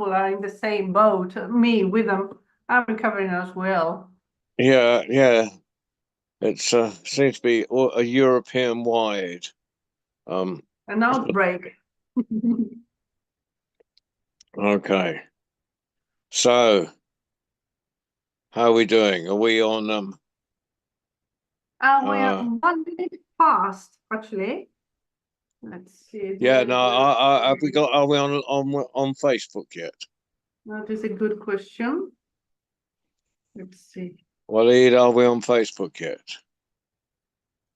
people are in the same boat. Me with them, I'm recovering as well. Yeah, yeah. It's seems to be a European wide. An outbreak. Okay. So, how are we doing? Are we on We're 1 minute past, actually. Let's see. Yeah, no, have we got, are we on Facebook yet? That is a good question. Let's see. Waleed, are we on Facebook yet?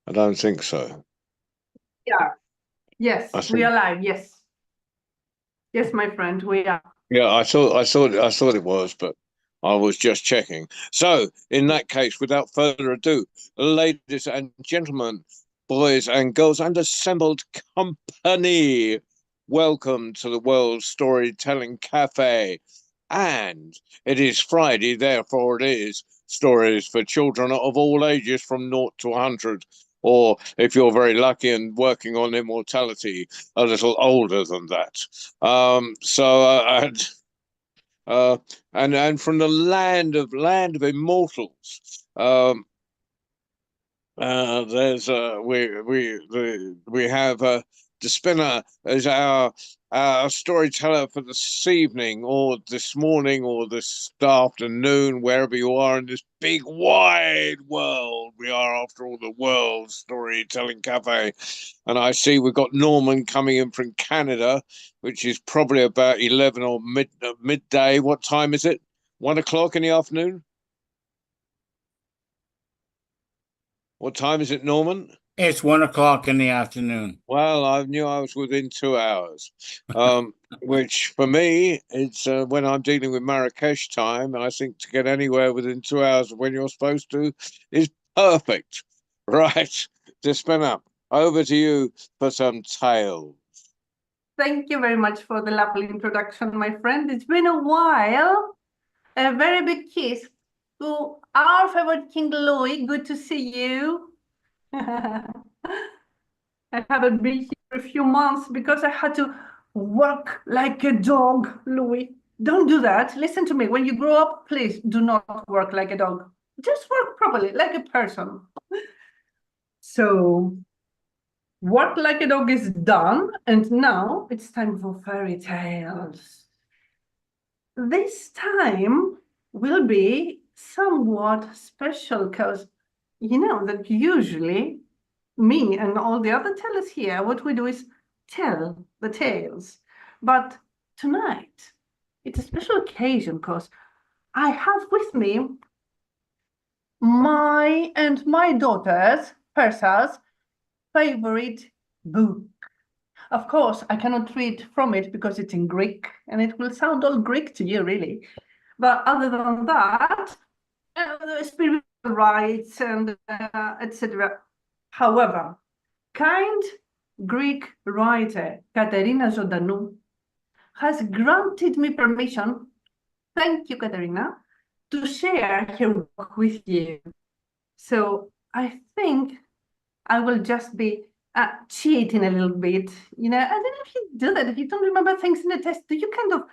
I don't think so. Yeah. Yes, we are live. Yes. Yes, my friend, we are. Yeah, I thought it was, but I was just checking. So, in that case, without further ado, ladies and gentlemen, boys and girls, and assembled company, welcome to the World Storytelling Cafe. And it is Friday, therefore it is stories for children of all ages from 0 to 100. Or if you're very lucky and working on immortality, a little older than that. And from the land of immortals, there's we have Despina as our storyteller for this evening, or this morning, or this afternoon, wherever you are in this big wide world. We are, after all, the World Storytelling Cafe, and I see we've got Norman coming in from Canada, which is probably about 11 or midday. What time is it? 1 o'clock in the afternoon? What time is it, Norman? It's 1 o'clock in the afternoon. Well, I knew I was within 2 hours, which for me, it's when I'm dealing with Marrakesh time, I think to get anywhere within 2 hours of when you're supposed to is perfect. Right, Despina, over to you for some tales. Thank you very much for the lovely introduction, my friend. It's been a while. A very big kiss to our favorite King Louis. Good to see you. I haven't been here a few months because I had to work like a dog, Louis. Don't do that. Listen to me. When you grow up, please do not work like a dog. Just work properly, like a person. So, work like a dog is done, and now it's time for fairy tales. This time will be somewhat special because you know that usually me and all the other tellers here, what we do is tell the tales. But tonight, it's a special occasion because I have with me my and my daughter's, Persa's, favorite book. Of course, I cannot read from it because it's in Greek and it will sound all Greek to you, really. But other than that, the spiritual rights and etc. However, kind Greek writer Katerina Zodanou has granted me permission, thank you, Katerina, to share her work with you. So I think I will just be cheating a little bit. You know, I don't know if you do that. If you don't remember things in the test, do you kind of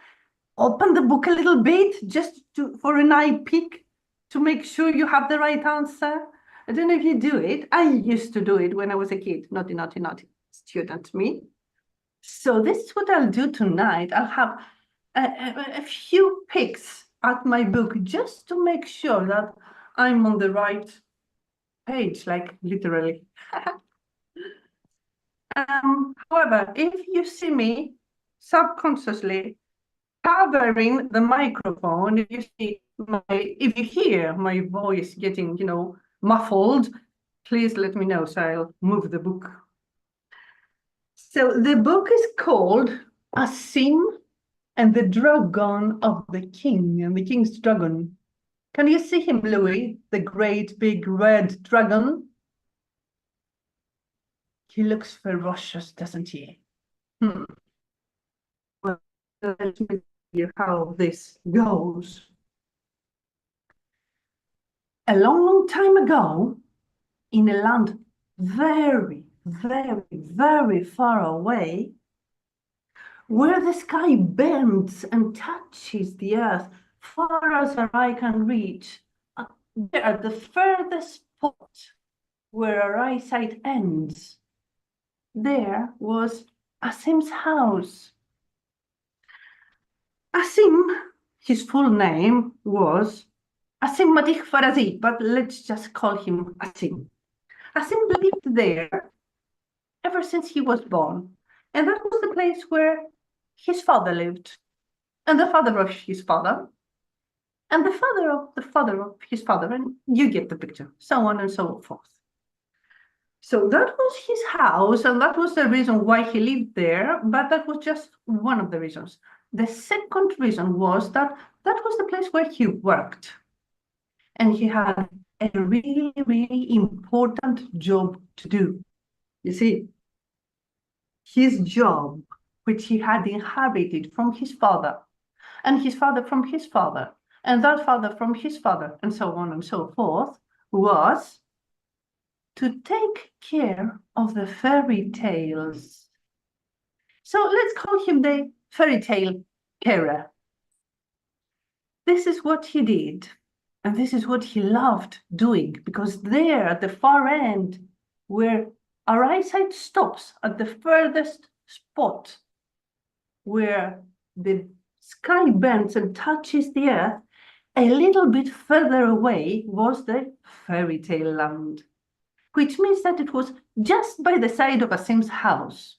open the book a little bit just for an eye peek to make sure you have the right answer? I don't know if you do it. I used to do it when I was a kid. Naughty, naughty, naughty student, me. So this is what I'll do tonight. I'll have a few picks at my book just to make sure that I'm on the right page, like literally. However, if you see me subconsciously covering the microphone, if you hear my voice getting, you know, muffled, please let me know so I'll move the book. So the book is called Asim and the Dragon of the King and the King's Dragon. Can you see him, Louis? The great big red dragon? He looks ferocious, doesn't he? Well, let me tell you how this goes. A long, long time ago, in a land very, very, very far away, where the sky bends and touches the earth far as our eye can reach, there at the furthest spot where our eyesight ends, there was Asim's house. Asim, his full name was Asim Madich Farazi, but let's just call him Asim. Asim lived there ever since he was born, and that was the place where his father lived, and the father of his father, and the father of the father of his father, and you get the picture, so on and so forth. So that was his house, and that was the reason why he lived there, but that was just one of the reasons. The second reason was that that was the place where he worked, and he had a really, really important job to do. You see, his job, which he had inherited from his father, and his father from his father, and that father from his father, and so on and so forth, was to take care of the fairy tales. So let's call him the fairy tale carer. This is what he did, and this is what he loved doing, because there at the far end, where our eyesight stops at the furthest spot, where the sky bends and touches the earth, a little bit further away was the fairy tale land, which means that it was just by the side of Asim's house.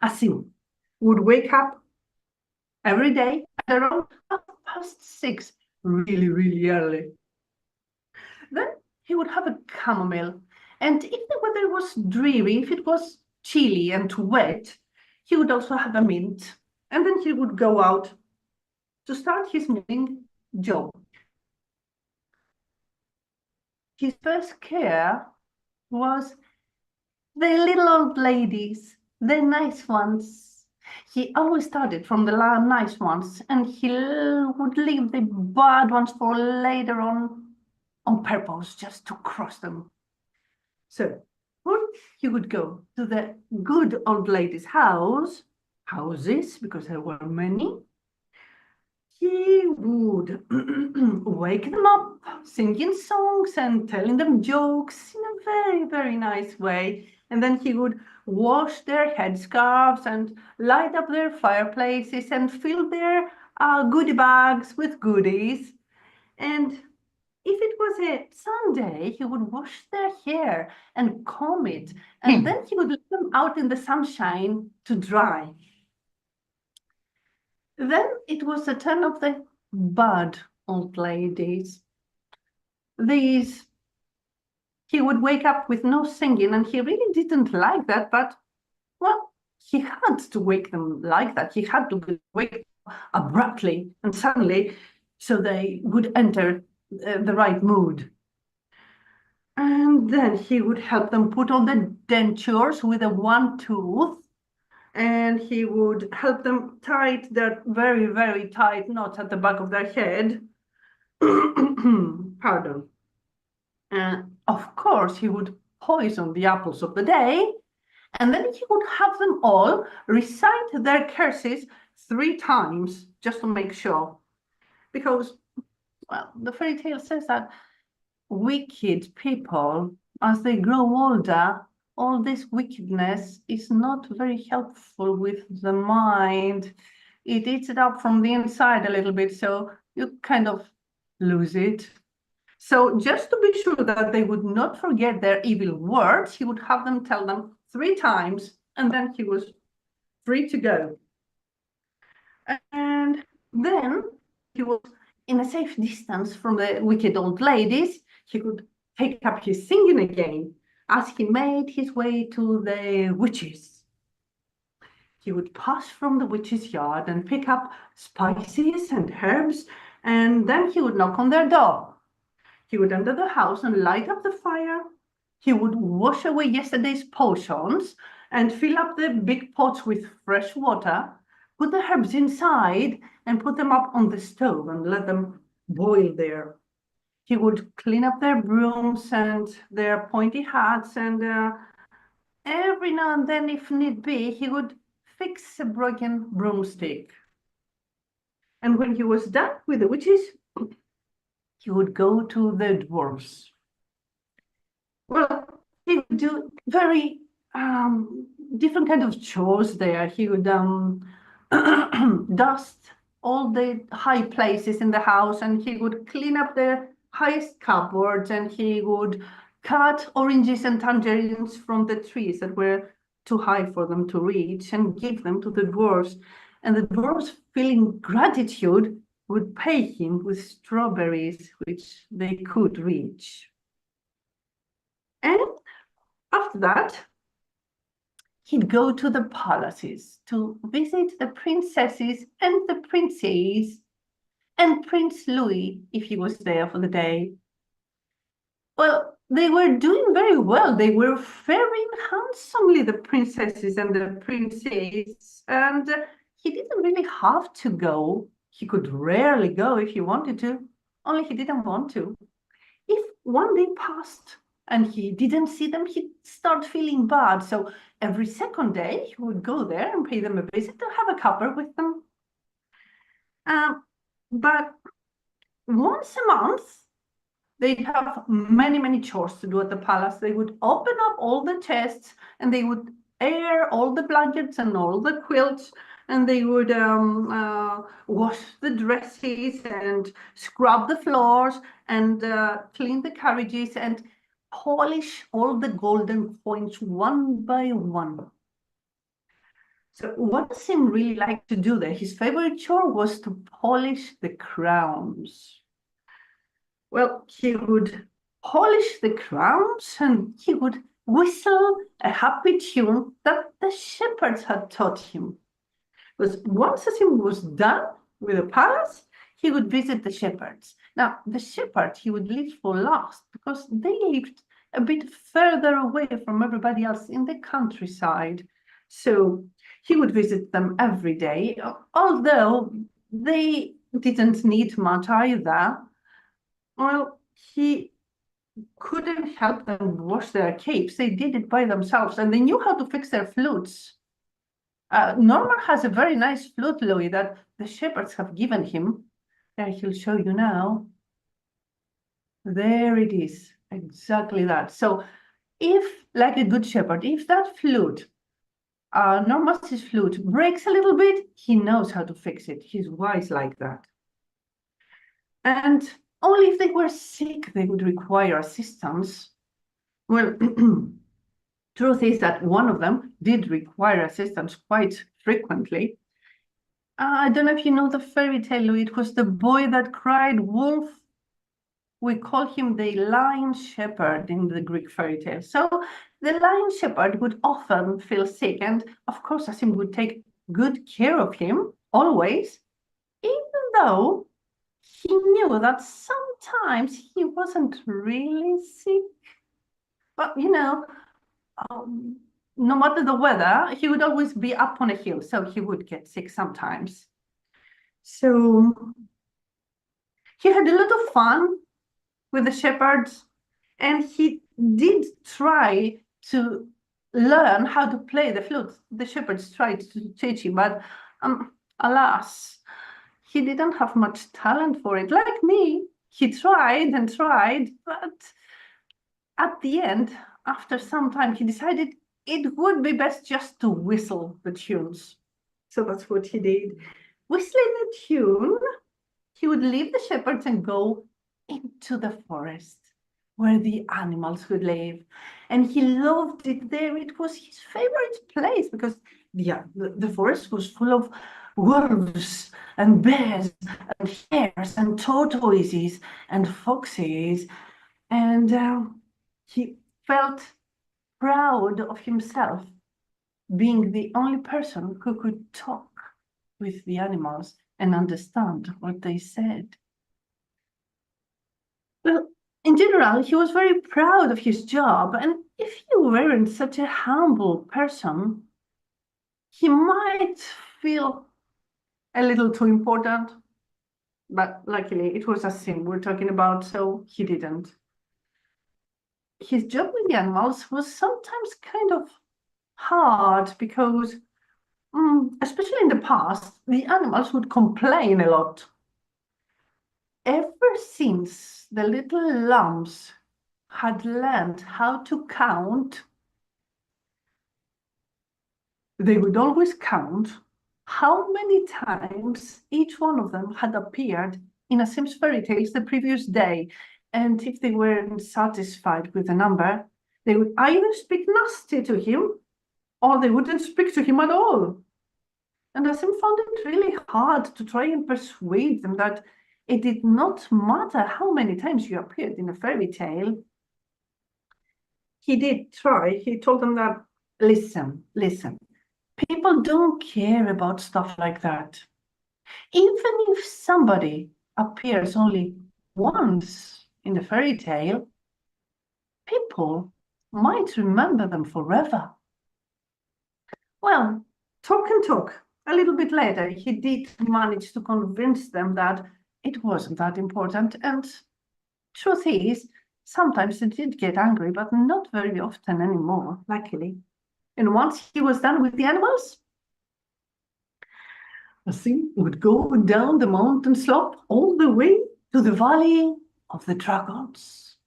Asim would wake up every day at around 6:30, really, really early. Then he would have a chamomile, and if the weather was dreary, if it was chilly and wet, he would also have a mint, and then he would go out to start his morning job. His first care was the little old ladies, the nice ones. He always started from the nice ones, and he would leave the bad ones for later on purpose, just to cross them. So when he would go to the good old lady's houses, because there were many, he would wake them up, singing songs and telling them jokes in a very, very nice way. And then he would wash their headscarves and light up their fireplaces and fill their goodie bags with goodies. And if it was a Sunday, he would wash their hair and comb it. And then he would let them out in the sunshine to dry. Then it was the turn of the bad old ladies. These, he would wake up with no singing, and he really didn't like that, but, well, he had to wake them like that. He had to wake them abruptly and suddenly so they would enter the right mood. And then he would help them put on the dentures with a one tooth, and he would help them tie their very, very tight knots at the back of their head. Pardon. And of course, he would poison the apples of the day, and then he would have them all recite their curses 3 times just to make sure. Because, well, the fairy tale says that wicked people, as they grow older, all this wickedness is not very helpful with the mind. It eats it up from the inside a little bit, so you kind of lose it. So just to be sure that they would not forget their evil words, he would have them tell them 3 times, and then he was free to go. And then he was in a safe distance from the wicked old ladies. He could take up his singing again as he made his way to the witches. He would pass from the witch's yard and pick up spices and herbs, and then he would knock on their door. He would enter the house and light up the fire. He would wash away yesterday's potions and fill up the big pots with fresh water, put the herbs inside and put them up on the stove and let them boil there. He would clean up their brooms and their pointy hats, and every now and then, if need be, he would fix a broken broomstick. And when he was done with the witches, he would go to the dwarves. Well, he would do very different kind of chores there. He would dust all the high places in the house, and he would clean up the highest cupboards, and he would cut oranges and tangerines from the trees that were too high for them to reach and give them to the dwarves. And the dwarves, feeling gratitude, would pay him with strawberries, which they could reach. And after that, he'd go to the palaces to visit the princesses and the princes and Prince Louis, if he was there for the day. Well, they were doing very well. They were faring handsomely, the princesses and the princes, and he didn't really have to go. He could rarely go if he wanted to, only he didn't want to. If one day passed and he didn't see them, he'd start feeling bad. So every second day, he would go there and pay them a visit and have a cuppa with them. But once a month, they'd have many, many chores to do at the palace. They would open up all the chests and they would air all the blankets and all the quilts, and they would wash the dresses and scrub the floors and clean the carriages and polish all the golden coins one by one. So what Sim really liked to do there, his favorite chore was to polish the crowns. Well, he would polish the crowns and he would whistle a happy tune that the shepherds had taught him. Because once Sim was done with the palace, he would visit the shepherds. Now, the shepherd he would leave for last because they lived a bit further away from everybody else in the countryside. So he would visit them every day, although they didn't need much either. Well, he couldn't help them wash their capes. They did it by themselves, and they knew how to fix their flutes. Norman has a very nice flute, Louis, that the shepherds have given him. There, he'll show you now. There it is, exactly that. So if, like a good shepherd, if that flute, Norman's flute, breaks a little bit, he knows how to fix it. He's wise like that. And only if they were sick, they would require assistance. Well, truth is that one of them did require assistance quite frequently. I don't know if you know the fairy tale, Louis. It was the boy that cried wolf. We call him the lion shepherd in the Greek fairy tale. So the lion shepherd would often feel sick, and of course, Asim would take good care of him always, even though he knew that sometimes he wasn't really sick. But, you know, no matter the weather, he would always be up on a hill, so he would get sick sometimes. So he had a lot of fun with the shepherds, and he did try to learn how to play the flute. The shepherds tried to teach him, but alas, he didn't have much talent for it. Like me, he tried and tried, but at the end, after some time, he decided it would be best just to whistle the tunes. So that's what he did. Whistling the tune, he would leave the shepherds and go into the forest where the animals would live. And he loved it there. It was his favorite place because the forest was full of wolves and bears and hares and tortoises and foxes. And he felt proud of himself being the only person who could talk with the animals and understand what they said. Well, in general, he was very proud of his job, and if you weren't such a humble person, he might feel a little too important, but luckily it was Asim we're talking about, so he didn't. His job with the animals was sometimes kind of hard because especially in the past, the animals would complain a lot. Ever since the little lambs had learned how to count, they would always count how many times each one of them had appeared in a Sims fairy tales the previous day. And if they weren't satisfied with the number, they would either speak nasty to him or they wouldn't speak to him at all. And Asim found it really hard to try and persuade them that it did not matter how many times you appeared in a fairy tale. He did try. He told them that, listen, people don't care about stuff like that. Even if somebody appears only once in the fairy tale, people might remember them forever. Well, talk and talk. A little bit later, he did manage to convince them that it wasn't that important. And truth is, sometimes they did get angry, but not very often anymore, luckily. And once he was done with the animals, Asim would go down the mountain slope all the way to the Valley of the Dragons.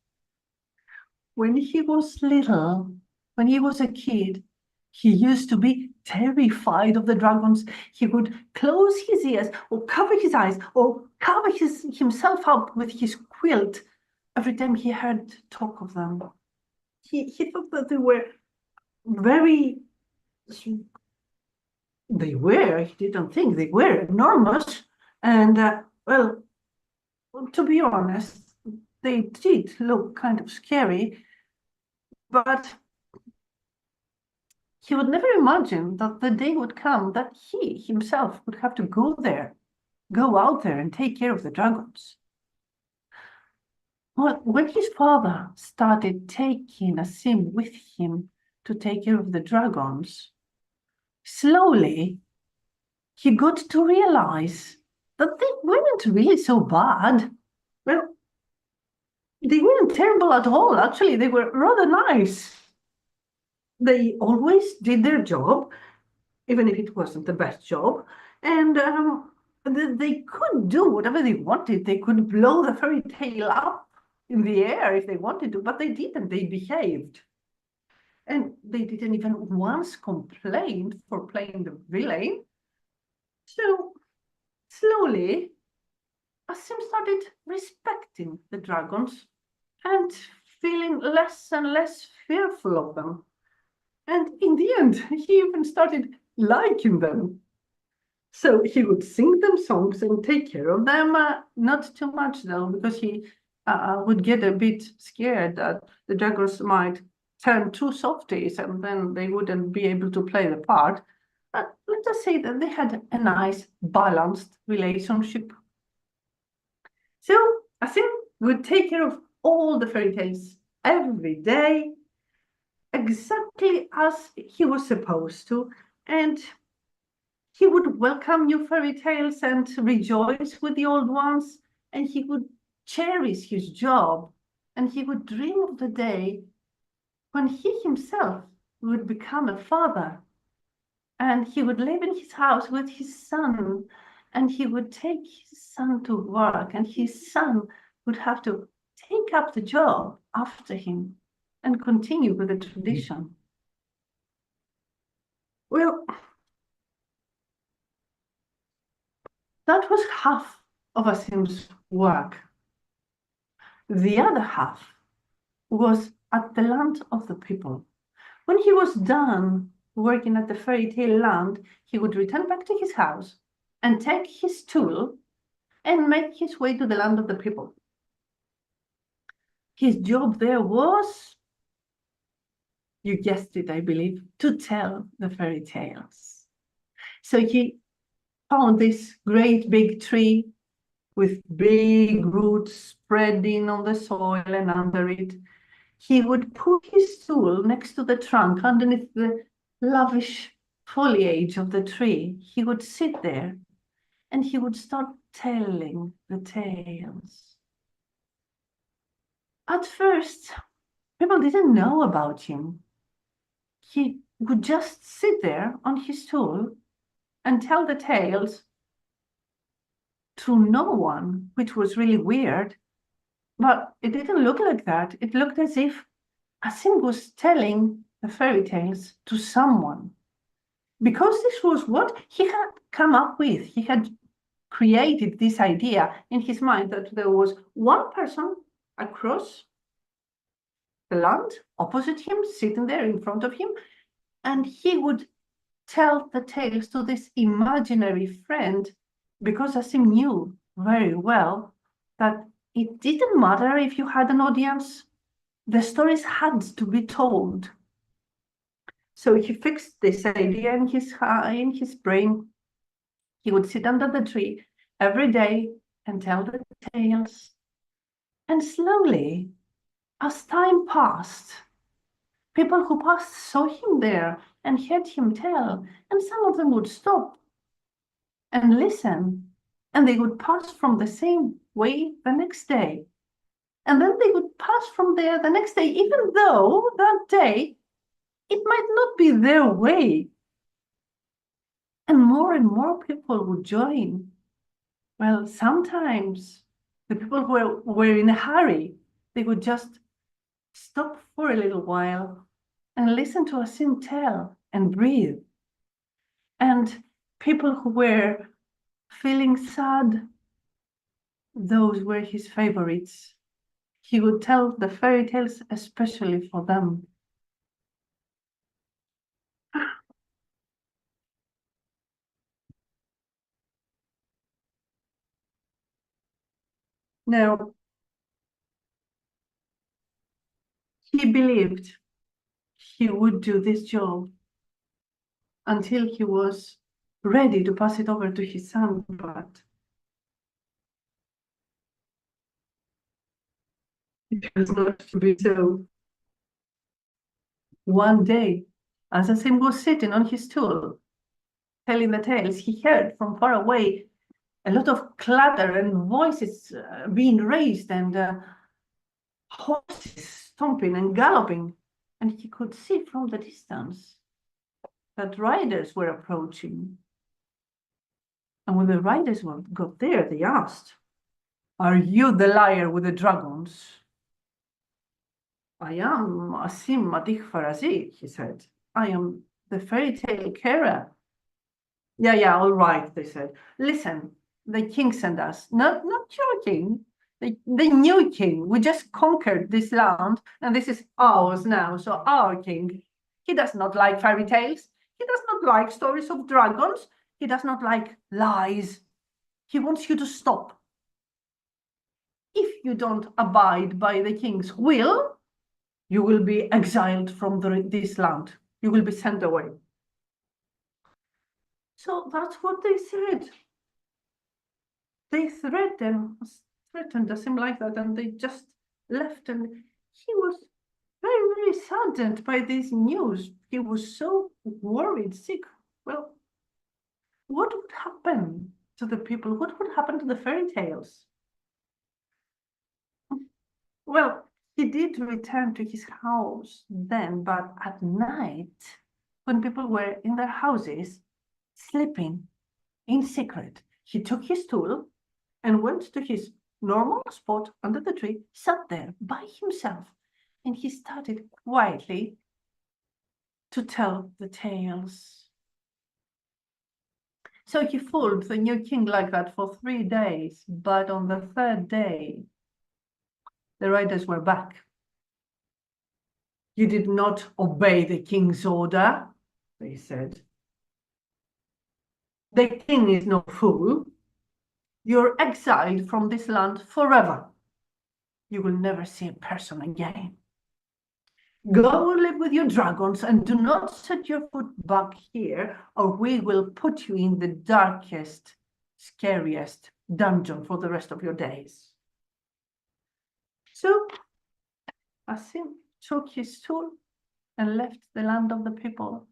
When he was little, when he was a kid, he used to be terrified of the dragons. He would close his ears or cover his eyes or cover himself up with his quilt every time he heard talk of them. He thought that they were very... he didn't think they were enormous. And, well, to be honest, they did look kind of scary, but he would never imagine that the day would come that he himself would have to go out there and take care of the dragons. Well, when his father started taking Asim with him to take care of the dragons, slowly he got to realize that they weren't really so bad. Well, they weren't terrible at all. Actually, they were rather nice. They always did their job, even if it wasn't the best job. And they could do whatever they wanted. They could blow the fairy tale up in the air if they wanted to, but they didn't. They behaved. And they didn't even once complain for playing the villain. So slowly, Asim started respecting the dragons and feeling less and less fearful of them. And in the end, he even started liking them. So he would sing them songs and take care of them, not too much though, because he would get a bit scared that the dragons might turn too softies and then they wouldn't be able to play the part. But let us say that they had a nice, balanced relationship. So Asim would take care of all the fairy tales every day, exactly as he was supposed to, and he would welcome new fairy tales and rejoice with the old ones, and he would cherish his job, and he would dream of the day when he himself would become a father, and he would live in his house with his son, and he would take his son to work, and his son would have to take up the job after him and continue with the tradition. Well, that was half of Asim's work. The other half was at the land of the people. When he was done working at the fairy tale land, he would return back to his house and take his tool and make his way to the land of the people. His job there was, you guessed it, I believe, to tell the fairy tales. So he found this great big tree with big roots spreading on the soil and under it. He would put his tool next to the trunk underneath the lavish foliage of the tree. He would sit there and he would start telling the tales. At first, people didn't know about him. He would just sit there on his stool and tell the tales to no one, which was really weird. But it didn't look like that. It looked as if Asim was telling the fairy tales to someone. Because this was what he had come up with. He had created this idea in his mind that there was one person across the land, opposite him, sitting there in front of him, and he would tell the tales to this imaginary friend, because Asim knew very well that it didn't matter if you had an audience, the stories had to be told. So he fixed this idea in his brain. He would sit under the tree every day and tell the tales. And slowly, as time passed, people who passed saw him there and heard him tell, and some of them would stop and listen, and they would pass from the same way the next day. And then they would pass from there the next day, even though that day it might not be their way. And more people would join. Well, sometimes the people who were in a hurry, they would just stop for a little while and listen to Asim tell and breathe. And people who were feeling sad, those were his favorites. He would tell the fairy tales especially for them. Now, he believed he would do this job until he was ready to pass it over to his son, but it was not to be so. One day, as Asim was sitting on his stool, telling the tales, he heard from far away a lot of clatter and voices being raised and horses stomping and galloping. And he could see from the distance that riders were approaching. And when the riders got there, they asked, "Are you the liar with the dragons?" "I am Asim Madich Farazi," he said. "I am the fairy tale carer." Yeah, all right, they said. "Listen, the king sent us. Not your king, the new king. We just conquered this land, and this is ours now, so our king. He does not like fairy tales. He does not like stories of dragons. He does not like lies. He wants you to stop. If you don't abide by the king's will, you will be exiled from this land. You will be sent away." So that's what they said. They threatened Asim like that, and they just left. And he was very saddened by this news. He was so worried, sick. Well, what would happen to the people? What would happen to the fairy tales? Well, he did return to his house then, but at night, when people were in their houses, sleeping in secret, he took his stool and went to his normal spot under the tree, sat there by himself, and he started quietly to tell the tales. So he fooled the new king like that for 3 days, but on the 3rd day, the riders were back. "You did not obey the king's order," they said. "The king is no fool. You're exiled from this land forever. You will never see a person again. Go and live with your dragons and do not set your foot back here, or we will put you in the darkest, scariest dungeon for the rest of your days." So Asim took his stool and left the land of the people.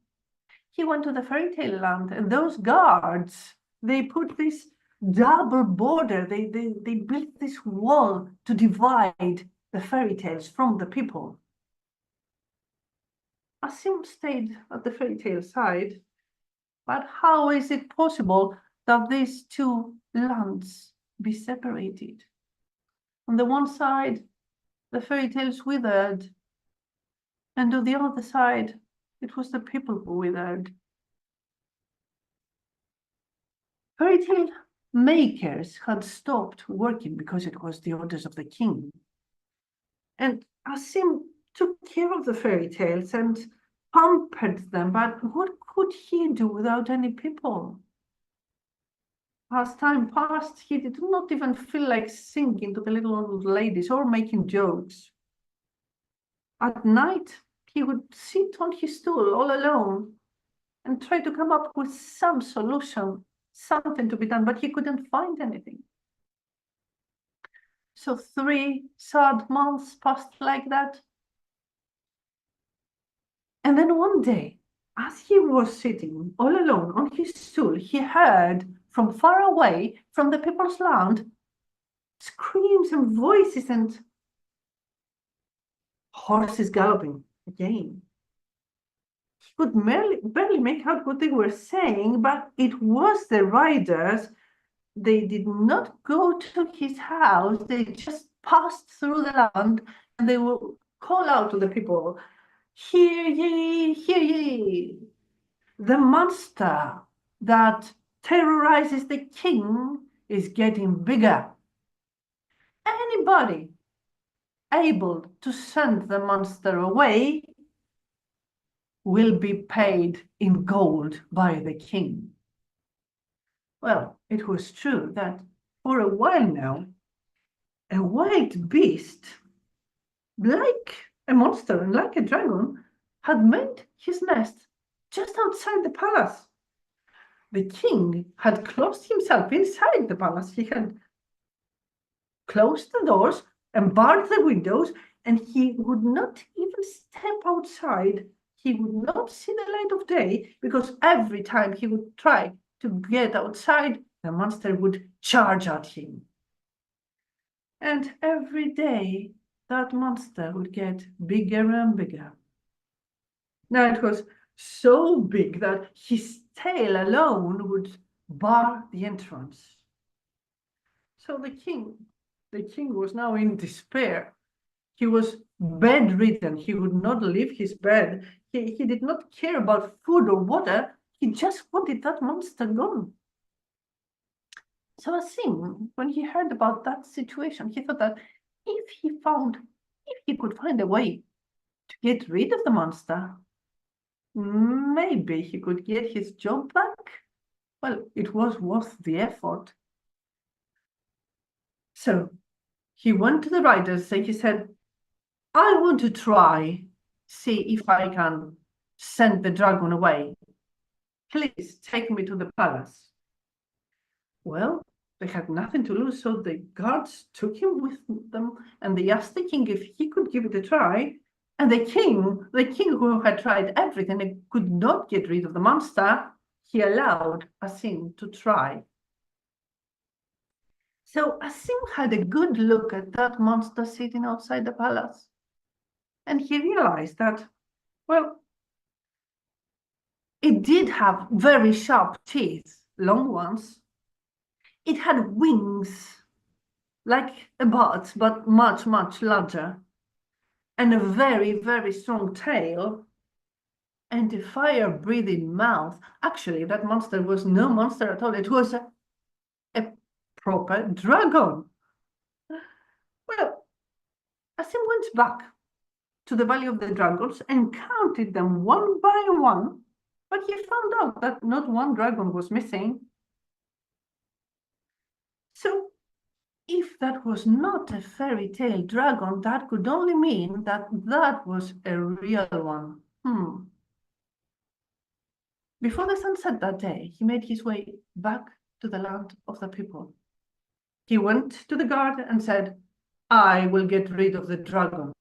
He went to the fairy tale land, and those guards, they put this double border, they built this wall to divide the fairy tales from the people. Asim stayed at the fairy tale side, But how is it possible that these two lands be separated? On the one side, the fairy tales withered, and on the other side, it was the people who withered. Fairy tale makers had stopped working because it was the orders of the king. And Asim took care of the fairy tales and pampered them, but what could he do without any people? As time passed, he did not even feel like singing to the little old ladies or making jokes. At night, he would sit on his stool all alone and try to come up with some solution, something to be done, but he couldn't find anything. So 3 sad months passed like that. And then one day, as he was sitting all alone on his stool, he heard from far away, from the people's land, screams and voices and horses galloping again. He could barely make out what they were saying, but it was the riders. They did not go to his house. They just passed through the land, and they would call out to the people, "Hear ye, hear ye! The monster that terrorizes the king is getting bigger. Anybody able to send the monster away will be paid in gold by the king." Well, it was true that for a while now, a wild beast, like a monster and like a dragon, had made his nest just outside the palace. The king had closed himself inside the palace. He had closed the doors and barred the windows, and he would not even step outside. He would not see the light of day, because every time he would try to get outside, the monster would charge at him. And every day, that monster would get bigger and bigger. Now it was so big that his tail alone would bar the entrance. So the king was now in despair. He was bedridden. He would not leave his bed. He did not care about food or water. He just wanted that monster gone. So Asim, when he heard about that situation, he thought that if he could find a way to get rid of the monster, maybe he could get his job back. Well, it was worth the effort. So he went to the riders and he said, "I want to try, see if I can send the dragon away. Please take me to the palace." Well, they had nothing to lose, so the guards took him with them, and they asked the king if he could give it a try. And the king who had tried everything and could not get rid of the monster, he allowed Asim to try. So Asim had a good look at that monster sitting outside the palace, and he realized that, well, it did have very sharp teeth, long ones. It had wings like a bat, but much, much larger, and a very, very strong tail, and a fire-breathing mouth. Actually, that monster was no monster at all. It was a proper dragon. Well, Asim went back to the Valley of the Dragons and counted them one by one, but he found out that not one dragon was missing. So if that was not a fairy tale dragon, that could only mean that that was a real one. Before the sun set that day, he made his way back to the land of the people. He went to the guard and said, "I will get rid of the dragon."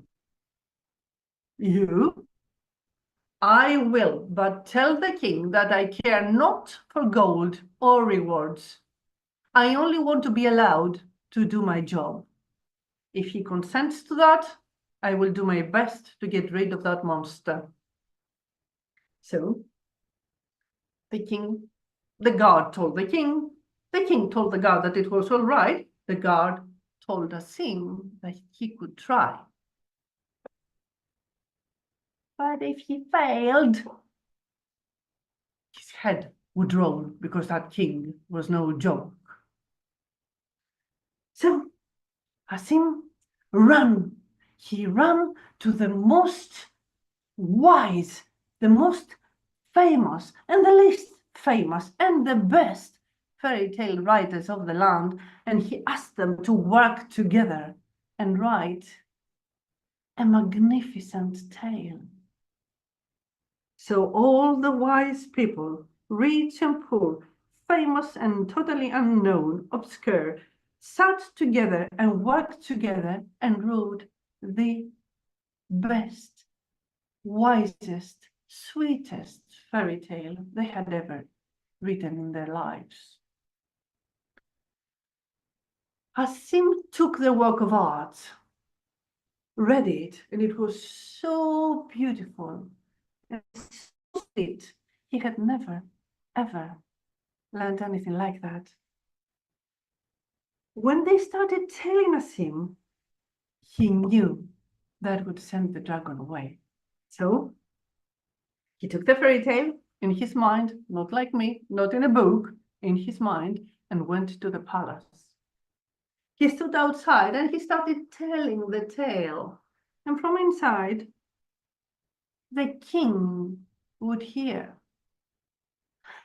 "You?" "I will, but tell the king that I care not for gold or rewards. I only want to be allowed to do my job. If he consents to that, I will do my best to get rid of that monster." So The guard told the king told the guard that it was all right. The guard told Asim that he could try. But if he failed, his head would roll because that king was no joke. So Asim ran. He ran to the most wise, the most famous, and the least famous, and the best fairy tale writers of the land, and he asked them to work together and write a magnificent tale. So all the wise people, rich and poor, famous and totally unknown, obscure, sat together and worked together and wrote the best, wisest, sweetest fairy tale they had ever written in their lives. Asim took the work of art, read it, and it was so beautiful and so sweet. He had never, ever learned anything like that. When they started telling Asim, he knew that would send the dragon away. So he took the fairy tale in his mind, not like me, not in a book, in his mind, and went to the palace. He stood outside and he started telling the tale. And from inside, the king would hear.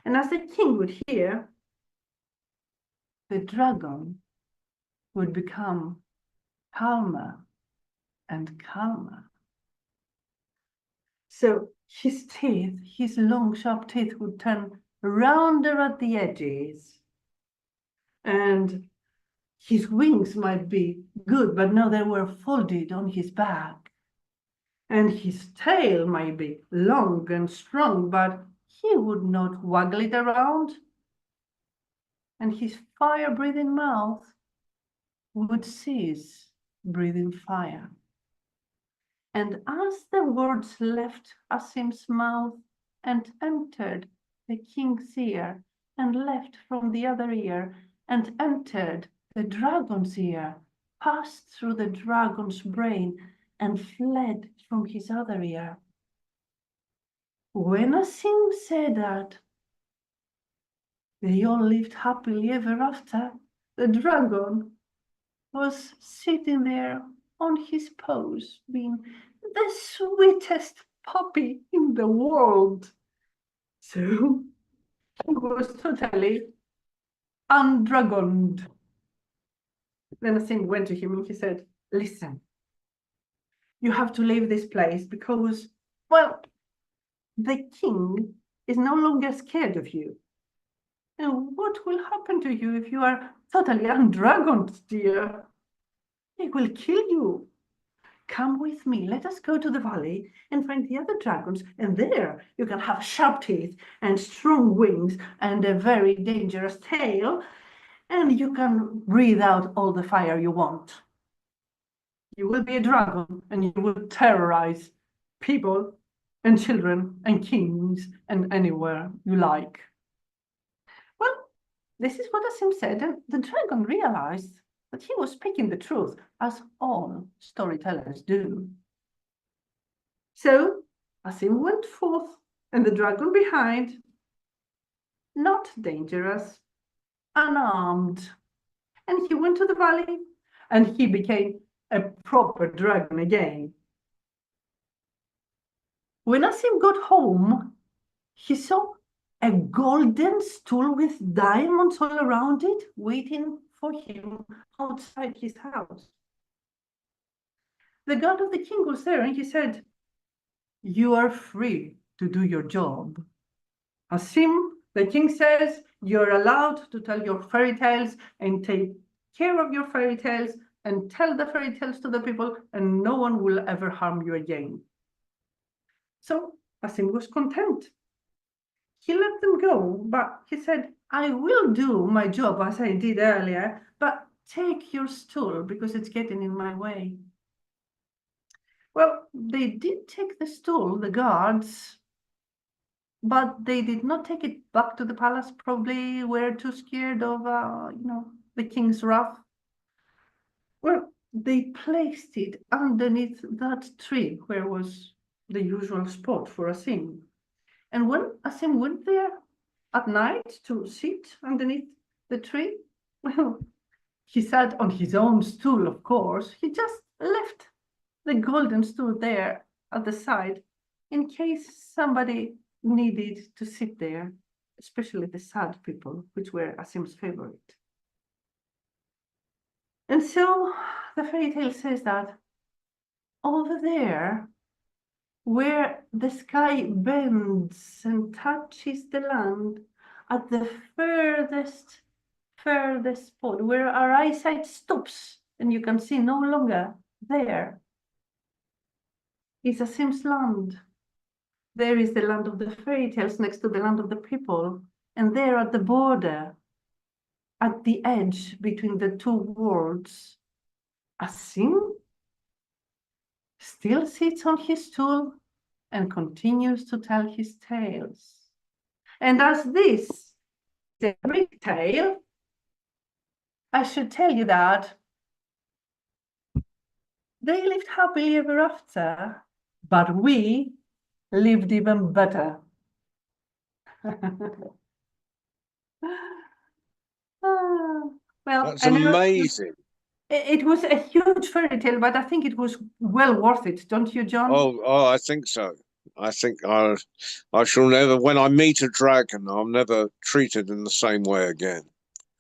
And as the king would hear, the dragon would become calmer and calmer. So his teeth, his long, sharp teeth would turn rounder at the edges. And his wings might be good, but no, they were folded on his back. And his tail might be long and strong, but he would not waggle it around. And his fire-breathing mouth would cease breathing fire. And as the words left Asim's mouth and entered the king's ear, and left from the other ear, and entered the dragon's ear, passed through the dragon's brain, and fled from his other ear. When Asim said that, they all lived happily ever after. The dragon was sitting there on his paws, being the sweetest puppy in the world. So he was totally undragoned. Then Asim went to him and he said, listen, you have to leave this place because, well, the king is no longer scared of you. And what will happen to you if you are totally undragoned, dear? He will kill you. Come with me, let us go to the valley and find the other dragons, and there you can have sharp teeth and strong wings and a very dangerous tail, and you can breathe out all the fire you want. You will be a dragon and you will terrorize people and children and kings and anywhere you like. Well, this is what Asim said, and the dragon realized that he was speaking the truth, as all storytellers do. So Asim went forth, and the dragon behind, not dangerous, unarmed. And he went to the valley, and he became a proper dragon again. When Asim got home, he saw a golden stool with diamonds all around it, waiting for him outside his house. The guard of the king was there, and he said, you are free to do your job. Asim, the king says, you're allowed to tell your fairy tales and take care of your fairy tales and tell the fairy tales to the people, and no one will ever harm you again. So Asim was content. He let them go, but he said, I will do my job as I did earlier, but take your stool because it's getting in my way. Well, they did take the stool, the guards, but they did not take it back to the palace. Probably were too scared of, the king's wrath. Well, they placed it underneath that tree where was the usual spot for Asim. And when Asim went there at night to sit underneath the tree, well, he sat on his own stool, of course. He just left the golden stool there at the side in case somebody needed to sit there, especially the sad people, which were Asim's favorite. And so the fairy tale says that over there, where the sky bends and touches the land, at the furthest spot, where our eyesight stops and you can see no longer, there is Asim's land. There is the land of the fairy tales next to the land of the people, and there at the border, at the edge between the two worlds, Asim still sits on his stool and continues to tell his tales. And as this is a Greek tale, I should tell you that they lived happily ever after, but we lived even better. Well, That's I know amazing. it was a huge fairy tale, but I think it was well worth it, don't you, John? Oh, I think so. I think I shall never, when I meet a dragon, I'll never treat it in the same way again.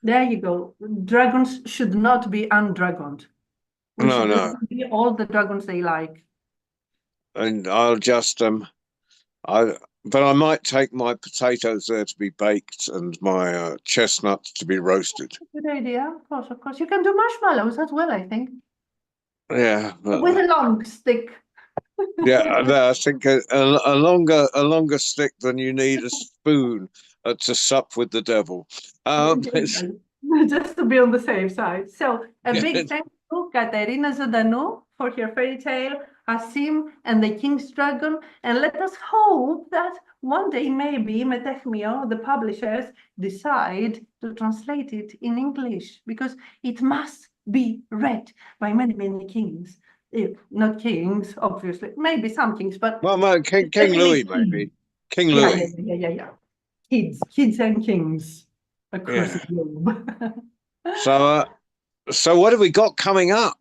There you go. Dragons should not be undragoned. We No, should no. let them be all the dragons they like. And I'll just but I might take my potatoes there to be baked and my chestnuts to be roasted. Good idea, of course, of course. You can do marshmallows as well, I think. Yeah, With a long stick. yeah. I think a longer stick than you need a spoon to sup with the devil. Just to be on the safe side. So a Yeah. big thank you, Katerina Zodanou, for her fairy tale, Asim and the King's Dragon. And let us hope that one day maybe Metechmio, the publishers, decide to translate it in English, because it must be read by many, many kings. If not kings, obviously, maybe some kings, but Well, King especially Louis, kings. maybe. King Yeah, Louis. yeah. Kids and kings across the Yeah. globe. So what have we got coming up?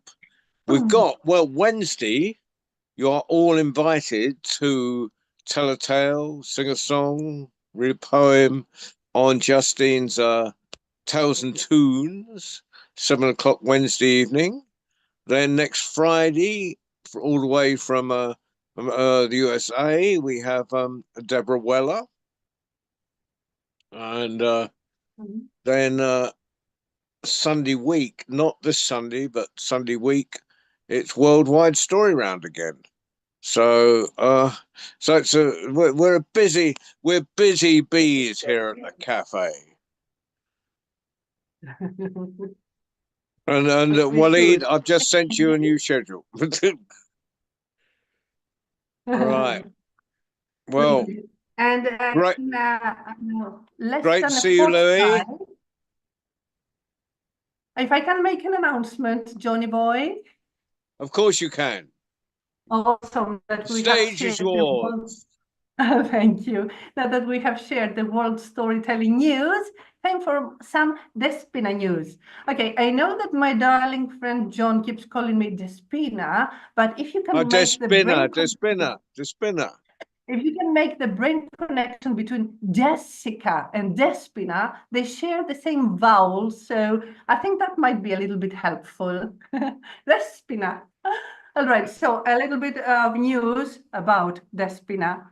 We've Hmm. got, well, Wednesday, you are all invited to tell a tale, sing a song, read a poem on Justine's Tales and Tunes, 7 o'clock Wednesday evening. Then next Friday, all the way from the USA, we have Deborah Weller. And then Sunday week, not this Sunday, but Sunday week, it's Worldwide Story Round again. So it's we're busy bees here at the cafe. And Waleed, I've just sent you a new schedule. Right. Well, And great, less great to than a see you, Louis. fortnight. If I can make an announcement, Johnny boy. Of course you can. Awesome that The we have stage is shared the world. yours. Thank you. Now that we have shared the world storytelling news, time for some Despina news. Okay, I know that my darling friend John keeps calling me Despina, but if you can make the brain Despina. if you can make the brain connection between Jessica and Despina, they share the same vowels, so I think that might be a little bit helpful. Despina. All right, so a little bit of news about Despina.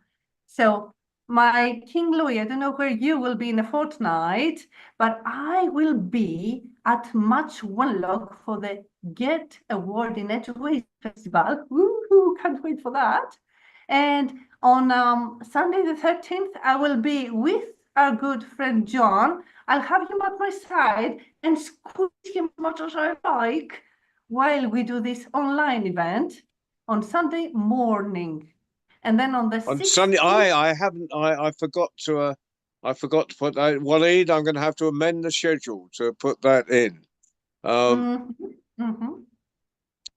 So my King Louis, I don't know where you will be in a fortnight, but I will be at Much Wenlock for the Get Award in Edgeways Festival. Woohoo, can't wait for that. And on Sunday the 13th, I will be with our good friend John. I'll have him at my side and squeeze him as much as I like while we do this online event on Sunday morning. And then on the On 16th, Sunday, I haven't. I forgot to. I forgot to put that. Waleed, I'm going to have to amend the schedule to put that in. mhm, mhm.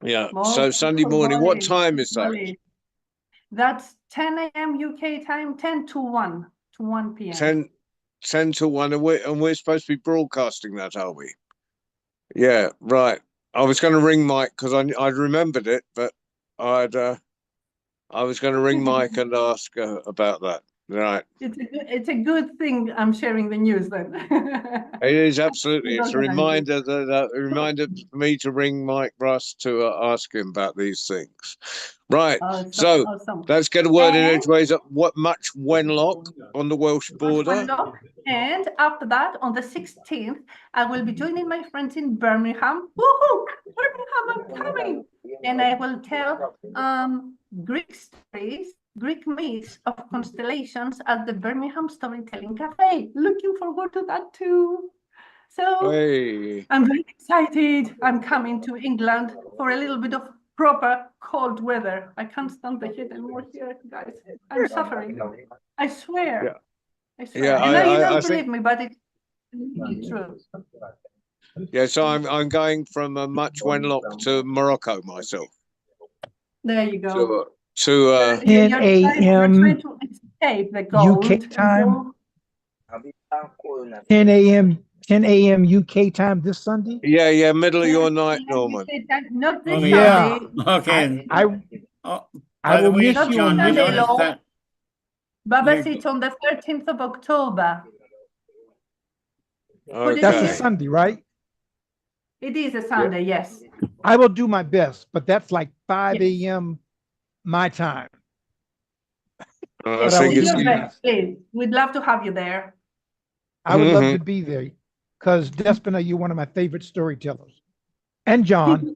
Yeah. More So Sunday morning. What Waleed, time is that? Waleed. That's 10 a.m. UK time, 10 to 1 p.m. 10 to 1, and we're supposed to be broadcasting that, are we? Yeah, right. I was going to ring Mike because I'd remembered it, but I was going to ring Mike and ask about that. Right. It's a good thing I'm sharing the news then. It is absolutely. It's a Organize it. reminder for me to ring Mike Russ to ask him about these things. Right. Awesome, So awesome. let's get a word in And edgeways at what much Wenlock on the Welsh border. And after that, on the 16th, I will be joining my friends in Birmingham. Woohoo! Birmingham, I'm coming! And I will tell Greek stories, Greek myths of constellations at the Birmingham Storytelling Cafe. Looking forward to that too. So Hey. I'm very excited. I'm coming to England for a little bit of proper cold weather. I can't stand the heat anymore here, guys. I'm suffering. I swear. Yeah. I swear. Yeah, I know you don't I believe think, me, but it's really true. yeah, so I'm going from much Wenlock to Morocco myself. There you go. To 10 You're a.m. trying to escape the cold. UK time. 10 a.m. 10 a.m. UK time this Sunday. yeah, middle of your night, Norman. Not this Oh, Yeah. Sunday. Okay. I Oh, I by the will way, miss Not you John, on you Sunday, noticed Lord. that Babas, You're- it's on the 13th of October. Put it That's a here. Okay. Sunday, right? It is a Sunday, yes. I will do my best, but that's like 5 Yes. a.m. my time. I But I think will Do it's. do your my best, best. please. We'd love to have you there. I would love Mhm. to be there because Despina, you're one of my favorite storytellers. And John.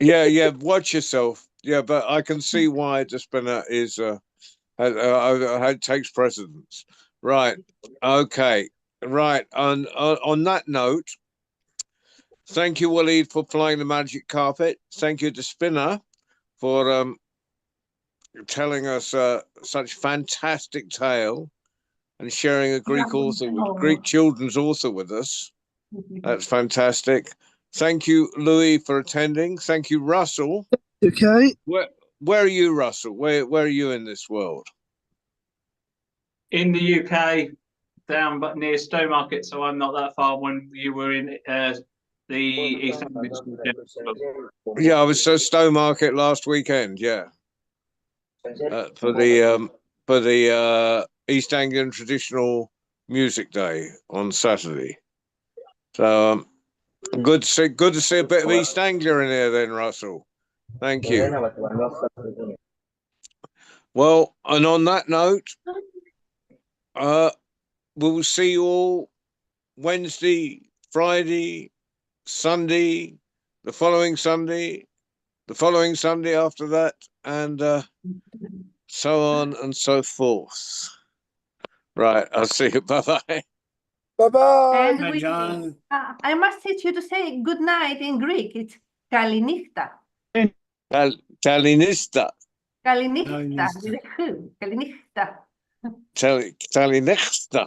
Yeah, watch yourself. Yeah, but I can see why Despina is takes precedence. Right. Okay. Right. On that note, thank you, Waleed, for flying the magic carpet. Thank you, Despina, for telling us such fantastic tale and sharing a Greek author, Greek children's author with us. That's fantastic. Thank you, Louis, for attending. Thank you, Russell. Okay. Where are you, Russell? Where are you in this world? In the UK, down but near Stowmarket, so I'm not that far. When you were in the East Anglia, Yeah, I was at Stowmarket last weekend. Yeah, for the East Anglian Traditional Music Day on Saturday. So good to see a bit of East Anglia in here, then, Russell. Thank you. Well, and on that note, we'll see you all Wednesday, Friday, Sunday, the following Sunday after that, and so on and so forth. Right, I'll see you. Bye-bye. Bye-bye. And Hi, John. I must teach you to say good night in Greek. It's kalinichta. Talinista. Kalinichta. With a who. Kalinichta. Talinista.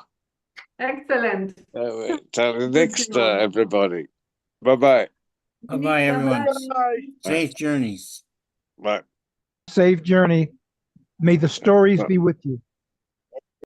Excellent. Talinista, everybody. Bye-bye. Bye-bye, everyone. Bye. Safe journeys. Bye. Safe journey. May the stories be with you.